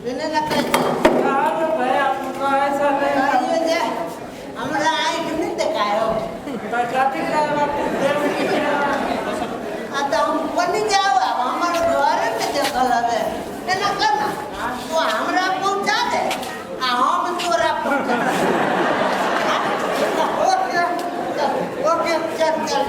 इन्हें लगता है यार भाई आपको ऐसा नहीं ये हमरा आई कितने दिखायो जाति का बात आता हम बनी जाओ हमारे घर में देखल है ना करना तो हमरा पहुंचा दे हम तोरा पहुंचा ओके चल चल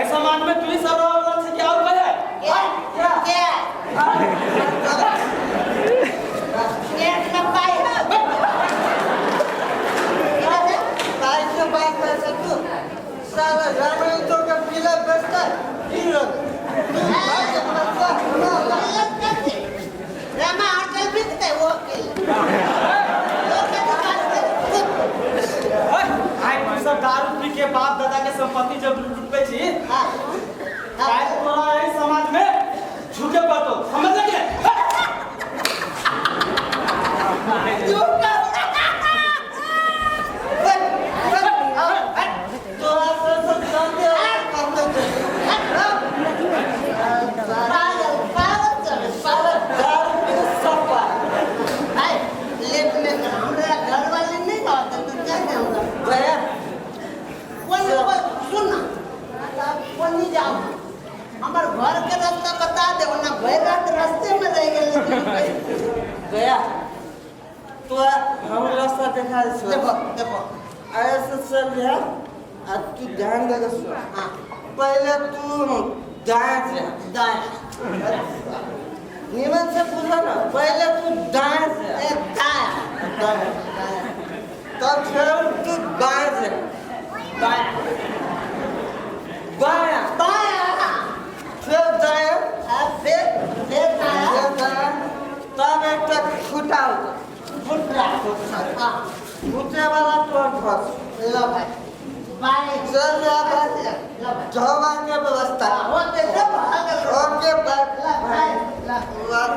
सामान में तू ही सब से क्या और बजा क्या एक ना पाई तो बात कर सकतू साला रामे तो का पीला बस्ता हीरो रामा होटल बिकते वो के सब दारू पी के बाप दादा के संपत्ति जब लुटबे छी शायद तोरा एही समाज में झुके पड़तो समझ लगे झुका तोरा सब जानते हमारे घर के रास्ता बता दे वरना भैरत रास्ते में रह गए गया तो हम रास्ता देखा देखो देखो ऐसे चल गया अब तू ध्यान दे के सुन हाँ पहले तू दाएं से दाएं निमन से पूछा ना पहले तू दाएं से दाएं तब फिर तू बाएं से दाएं बायां दाएं फिर दाएं फिर दाएं तब एक तक खुटा फुटरा हाँ खुटे वाला तो फंस लो भाई बाएं चल रहा है लो भाई जवा के व्यवस्था होते सब अगर ओके भाई उधर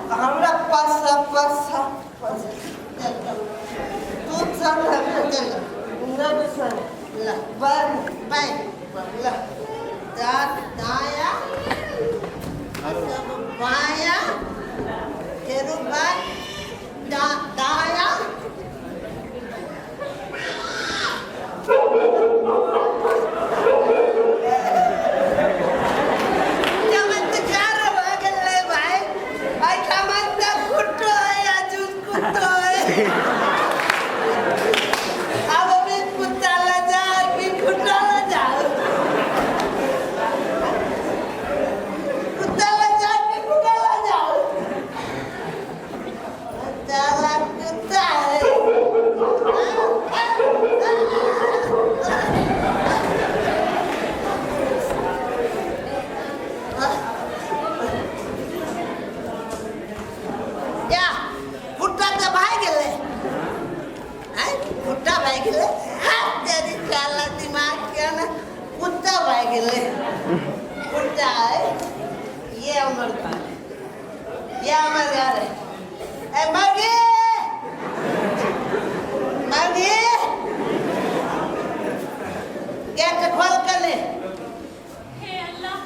हमरा पास तू चल नहीं सर बाएं दाया बाया फिर दाया चमत्कार हो गए भाई भाई चमत्कार कुत्तो है या जूस कुत्तो है अब अभी कुत्ता ला जा कि कुत्ता ला जा कुत्ता ला जा कि कुत्ता ला जा ताला कुत्ता है क्या कुत्ता तो भाग गए हैं कुत्ता भाग गए तेरी काला दिमाग क्या ना कुत्ता भाग गए कुत्ता है ये हमारे घर है ये हमारे घर है ए मर्गी मर्गी गेट खोल कर ले हे अल्लाह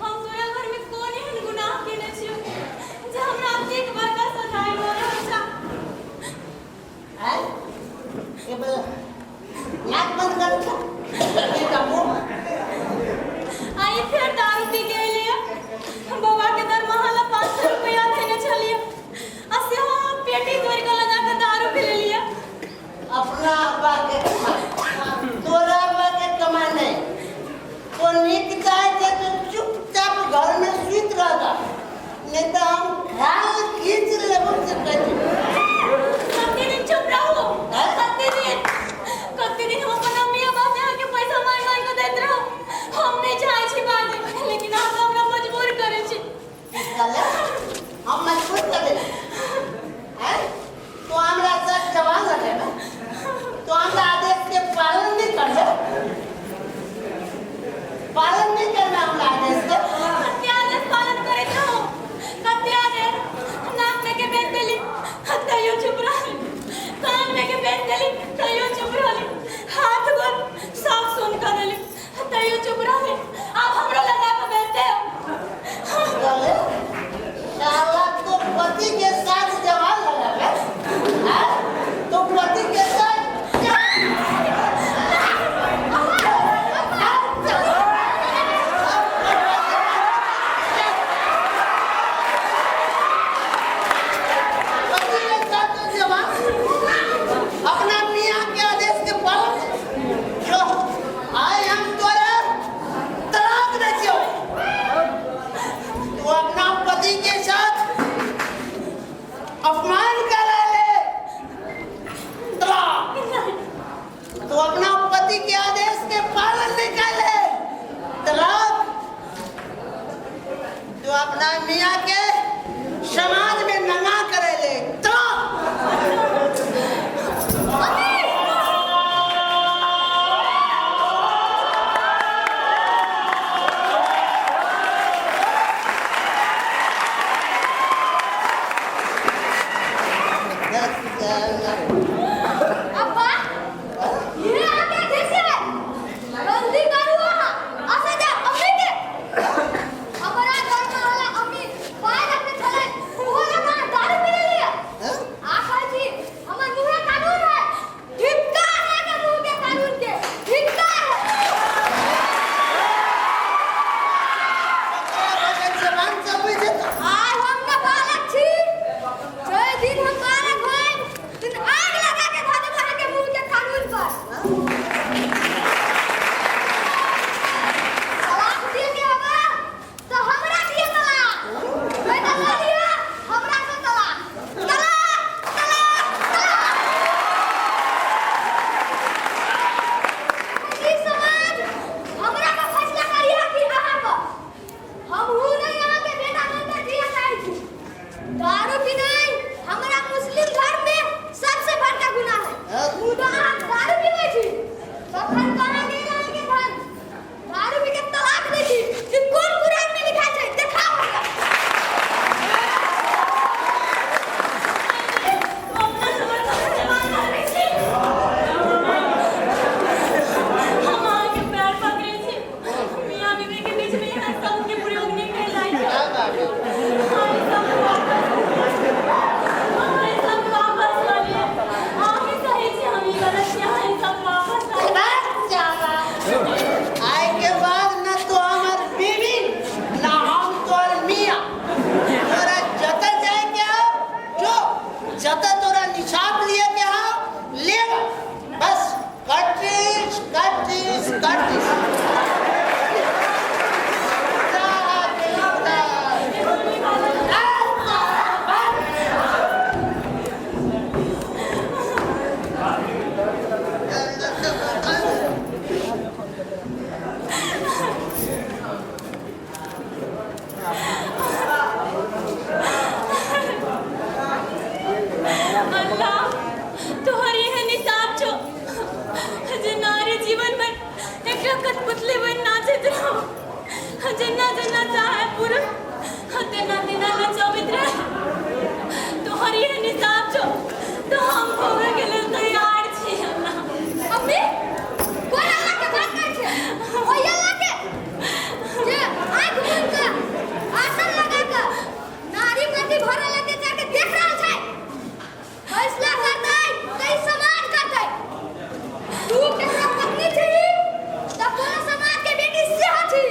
हम तोरा घर में कौन एहन गुनाह केने छियो जे हमरा एक बार का सजाए हो रहल छा है ये बोल नाक बंद कर ये का मुंह आई फिर दारू पी के ले बाबा के दरमाहा ला 500 रुपया नहीं तो हम खाल खींच लेबो से कहती कते दिन चुप रहो कते दिन हम अपन मियां बाप के पैसा मांग मांग के देत रहो हम नहीं चाहे छी बात लेकिन आप हमरा मजबूर करे छी चले हम मजबूर कर दे हैं तो हमरा सच जवान लगे ना तो हमरा आदेश के पालन नहीं करना हमरा आदेश के कते आदेश पालन करे रहो कते आदेश नाक में के बेच देली तैयो चुप रही कान में के बेच देली तैयो चुप रही हाथ गोड़ सब सुन कर देली तैयो चुप रही आप हमरो लगा के बेचते हो चले शाला तो पति के साथ जवान लगा है तो पति के साथ अपना मियां के आदेश के पालन जो आए हम तोरा तलाक दे दियो तो अपना पति के साथ अपमान कर ले तलाक तो अपना पति के आदेश के पालन नहीं कर ले तलाक तो अपना मियां के समाज में नंगा करे ले तलाक अब्बा ये आके कैसे है जल्दी करो आसे जा अम्मी के हमारा घर में वाला अम्मी पाए रखने चले वो लगा दारू पी लिया आखा जी हमार मुंह कानून है धिक्कार है के मुंह के कानून के धिक्कार है जवान चलबे छै तो आय हम का बालक छी जय दिन हम बालक होय दिन आग लगा के धो देब अहाँ के मुंह के कानून पर तलाक दिए के होगा तो हमरा दिए तलाक मैं तो ना दिया हमरा से तलाक तलाक ई समाज हमरा का फैसला करिया कि अहाँ को हम हूं नहीं यहाँ के बेटा बनकर दिया चाहे छी दारू पीनाई हमारा मुस्लिम धर्म में सबसे बड़का गुनाह है दारू पीवे छी तखन कहां नहीं जाएंगे धन दारू पी के तलाक दे छी ई कोन कुरान में लिखा छै देखाओ हम आगे पैर पकड़े छी मियां बीवी के बीच में यहाँ सब के प्रयोग नहीं कैल जाए छै आए के बाद न तो हमार बीवी न हम तोर मियां तोरा जत जाए के आओ जो जत तोरा निशाब लिए के आओ ले बस कटिस अल्लाह तोहरी है निसाब छो जे नारी जीवन में एक कठपुतली बन नाचत रहो जन्ना जन्ना चाहे पुरुष तेना तेना नचावित रहे तोहरी है निसाब छो तो हम होवे के लिए तैयार छी अल्लाह अम्मी कोई अल्लाह के बात कर छे ओ अल्लाह के जे आंख बंद कर आसन लगा कर नारी प्रति भरा लगे जाके देख रहल छै फैसला करतै कई समाज करतै तू केकरा पत्नी छी त पूरा समाज के बेटी से छी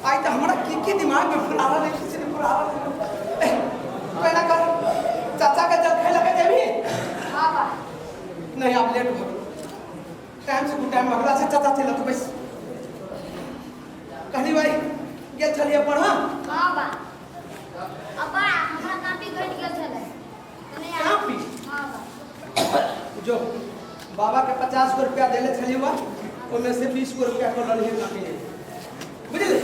आई तो हमारा की दिमाग में फुलावा नहीं किसी ने फुलावा पहला कर चाचा का जल खेला के देवी हां बा नहीं आप लेट हो टाइम से गुड टाइम अगला से चाचा थे तो बस कहनी भाई गेल चलिए पढ़ा हां बा अब्बा हमरा कापी घट गेल छले तने कापी हां बा जो बाबा के 50 रुपया देले छली हुआ उनमें से 20 रुपया को लड़ही कापी है बुझले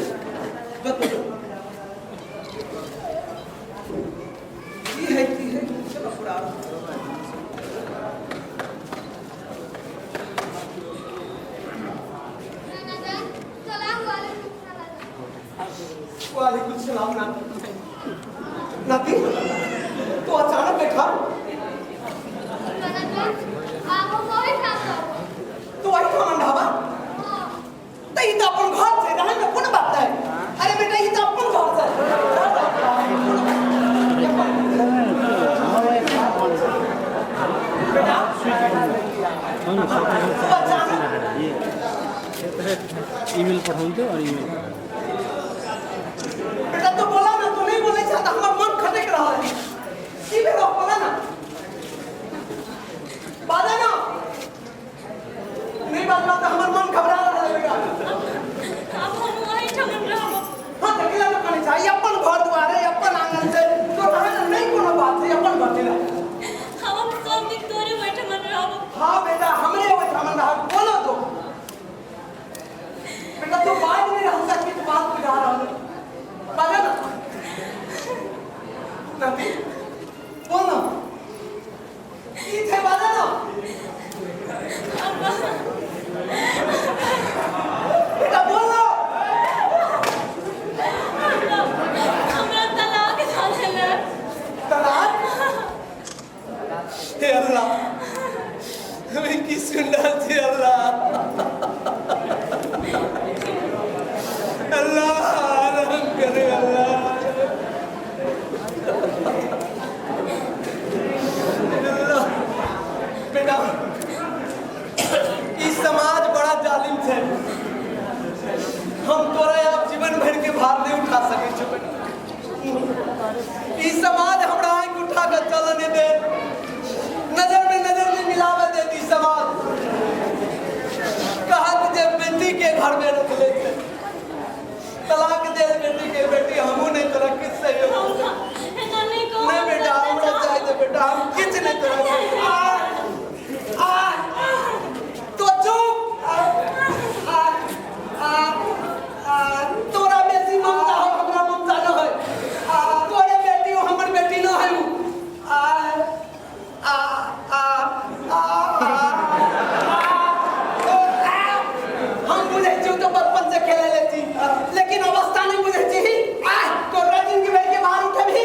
बताओ की है चलो पूरा वालेकुम सलाम नाती तो अचानक बैठा तो आई खाना ढाबा तो ये तो अपन घर से रहने में कौन बात है अरे बेटा ये तो अपन घर से बेटा ईमेल पठाउँथ्यो अनि ईमेल बेटा तो बोला ना तो नहीं बोले चाहता हमारा मन खटक रहा है की बेटा बोला ना बाजा ना नहीं बात तो हमारा मन घबरा रहा है बेटा अब हम वही ठगन रहबो हाँ तकिला तो करनी चाहिए अपन घर द्वारे अपन आंगन से तो हमें नहीं कोनो बात है अपन घर दिला हम सब दिन तोरे बैठे मन रहबो हाँ बेटा हमरे वो थामन रहा बोलो तो बेटा तो बात नहीं रह सकती तो बात बुझा रहा हूँ बाजा ना नबी बोलो ये थे बाजा ना बेटा बोलो हमरा तलाक झाले तलाक हे अल्लाह हमें की सुंदर थी अल्लाह अल्लाह रहम करे अल्लाह अल्लाह बेटा इस समाज बड़ा जालिम है हम तोरा आप जीवन भर के भार नहीं उठा सके छो बेटा इस समाज हमरा आंख उठा कर चलने दे नजर में मिलावे दे दी समाज कहत जे बेटी के घर में रख लेते तलाक दे बेटी के बेटी हमू नहीं तोरा किससे नहीं बेटा हमरा चाहिए बेटा हम किछ नहीं तोरा तो चुप तोरा बेटी ममता हो हमरा ममता न है तोरे बेटी हो हमर बेटी न है हम बुझे छी तो बचपन से खेले लेती लेकिन अवस्था नहीं बुझे छी तो रजिन की बेटी बाहर उठे भी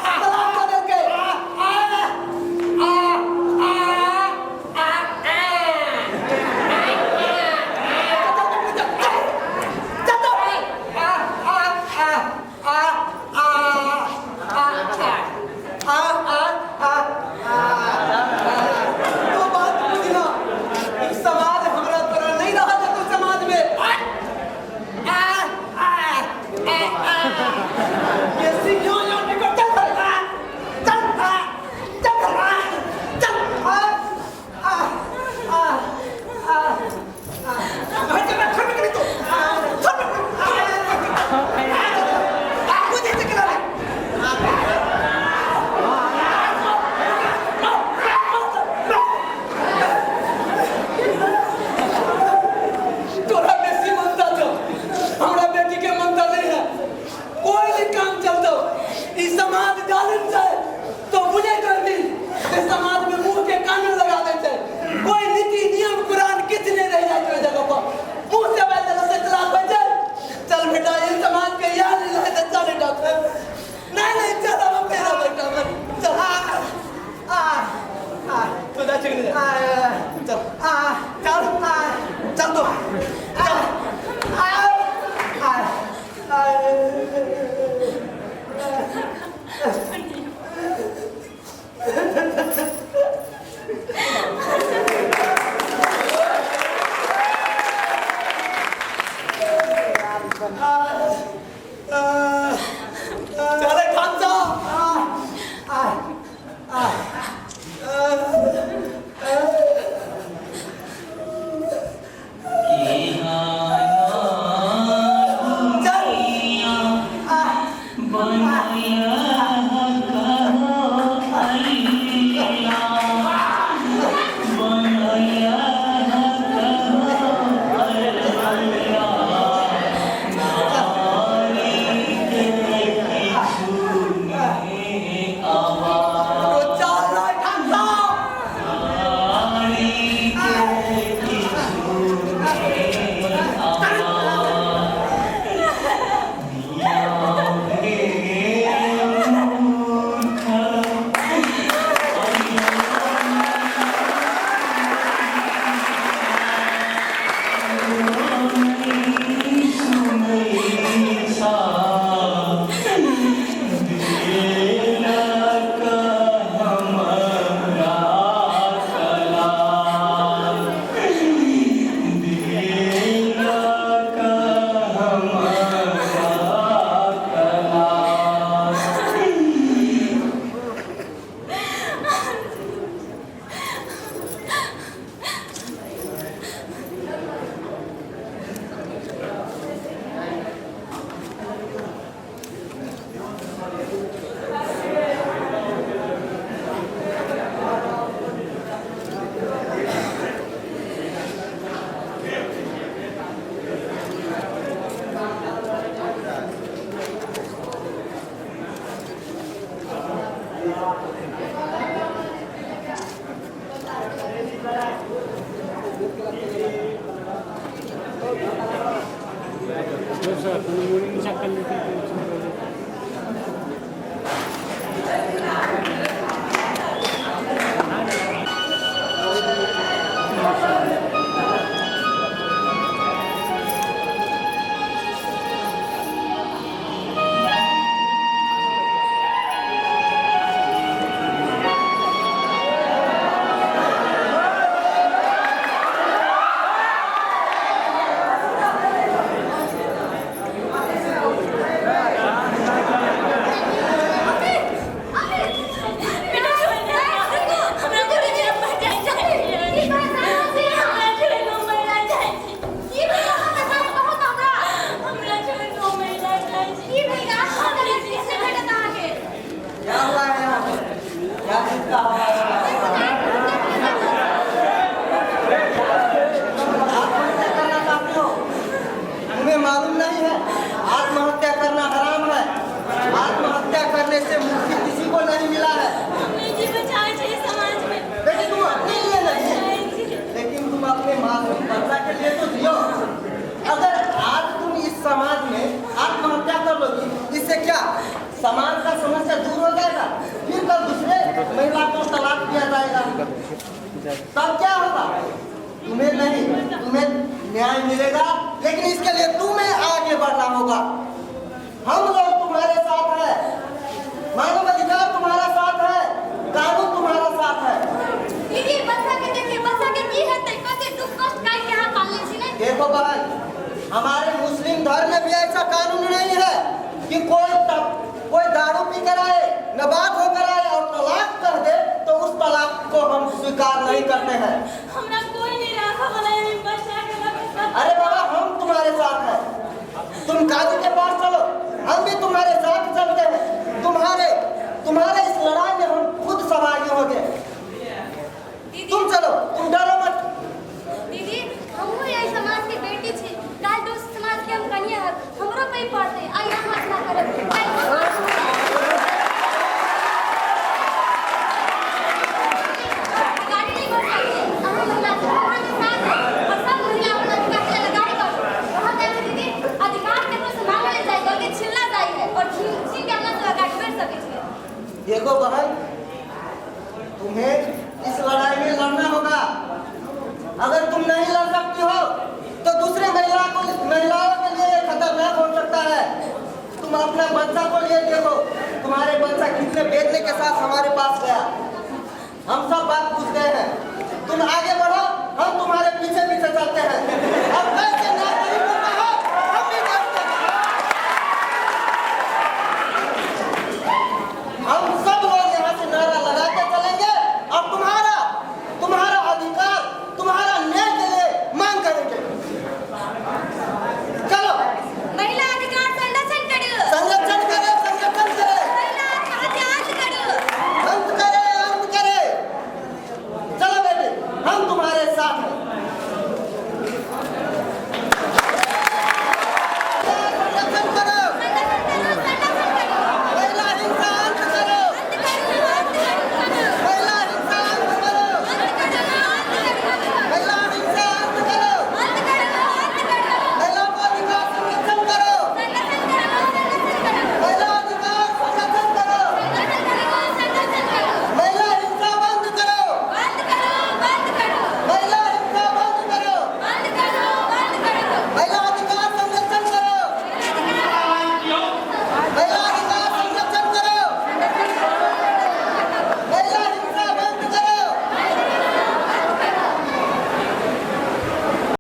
तलाक कर दे के तो बात बुझना समाज हमरा तोरा नहीं रहा तो समाज में ये सियो यो निकल चल चल तोरा बेसी मनता तो हमरा बेटी के मनता नहीं है कोई भी काम चलतो ई समाज जालिम है तो बुझे करनी इस समाज में मुंह के कानून लगा दे छै कोई नीति नियम कुरान किछ नहीं रह जाए ओइ जगह पर मुंह से बैठ से चला बजे चल बेटा ये समाज के याद नहीं रहे तो चल डॉक्टर नहीं चल अब मेरा बेटा चल तो जा चल चल चल चल तो चल चले खान साहब समाज का समस्या दूर हो जाएगा, फिर कल दूसरे महिला को तलाक दिया जाएगा, तब क्या होगा? तुम्हें नहीं, तुम्हें न्याय मिलेगा, लेकिन इसके लिए तुम्हें आगे बढ़ना होगा। हम लोग तुम्हारे साथ हैं, मानव अधिकार तुम्हारा साथ है, कानून तुम्हारा साथ है। देखो बहन, हमारे मुस्लिम धर्म में भी ऐसा कानून नहीं है कि कोई दारू पी कर आए, नाबाद होकर आए और तलाक कर दे तो उस तलाक को हम स्वीकार नहीं करते हैं। अरे बाबा, हम तुम्हारे साथ हैं, तुम काजी के पास चलो, हम भी तुम्हारे साथ चलते हैं। तुम्हारे इस लड़ाई में हम खुद सहभागी हो गए। तुम चलो, तुम डरो मत। दीदी, हम यही समाज के बेटी छे, काल दोस्त समाज के हम कन्या है, हमरो पे पड़ते, आई हम हाथ ना करे। गाड़ी नहीं बढ़ सकती, हम महिला समाज के साथ है और सब महिला अपना अधिकार से लड़ाई कर। वहां तक दीदी, अधिकार के तो मांग ले जाएगा कि छिल्ला जाए और छीन के अपना से गाड़ी बैठ सके छे। देखो बहन, तुम्हें इस लड़ाई में लड़ना होगा। अगर तुम नहीं लड़ सकती हो तो दूसरे महिलाओं के लिए खतरनाक हो सकता है। तुम अपना बच्चा को लिए देखो, तुम्हारे बच्चा कितने बेचने के साथ हमारे पास गया, हम सब बात पूछ गए हैं। तुम आगे बढ़ो, हम तुम्हारे पीछे पीछे चलते हैं।